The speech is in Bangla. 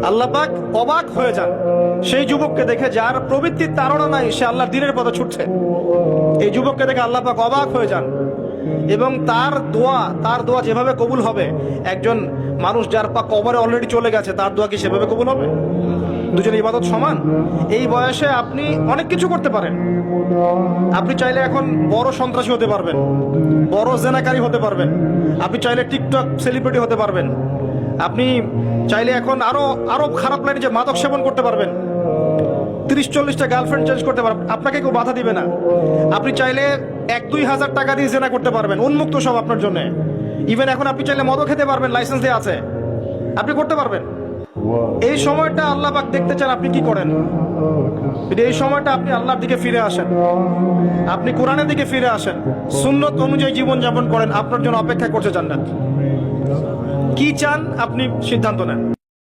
আল্লাহ পাক অবাক হয়ে যান সেই যুবককে দেখে যার প্রবৃত্তির তাড়না নাই, সে আল্লাহর দ্বীনের পথে ছুটছে। এই যুবককে দেখে আল্লাহ পাক অবাক হয়ে যান এবং তার দোয়া যেভাবে কবুল হবে, একজন মানুষ যার পা কবরে অলরেডি চলে গেছে তার দোয়া কি সেভাবে কবুল হবে? দুজনের ইবাদত সমান। এই বয়সে আপনি অনেক কিছু করতে পারেন। আপনি চাইলে এখন বড় সন্ত্রাসী হতে পারবেন, বড় জেনাকারী হতে পারবেন, আপনি চাইলে টিকটক সেলিব্রিটি হতে পারবেন, আপনি চাইলে এখন আরো খারাপ লাইনে যে মাদক সেবন করতে পারবেন, 30-40টা গার্লফ্রেন্ড চেঞ্জ করতে পারবেন, আপনাকে কেউ বাধা দিবে না। আপনি চাইলে 1-2 হাজার টাকা দিয়ে জেনা করতে পারবেন, উন্মুক্ত সব আপনার জন্য। ইভেন এখন আপনি চাইলে মদও খেতে পারবেন, লাইসেন্স দিয়ে আছে, আপনি করতে পারবেন। এই সময়টা আল্লাহ পাক দেখতে চান আপনি কি করেন। এই সময়টা আপনি আল্লাহর দিকে ফিরে আসেন, আপনি কোরআনের দিকে ফিরে আসেন, সুন্নত অনুযায়ী জীবন যাপন করেন, আপনার জন্য অপেক্ষা করছে জান্নাত। কি চান আপনি সিদ্ধান্ত নেন।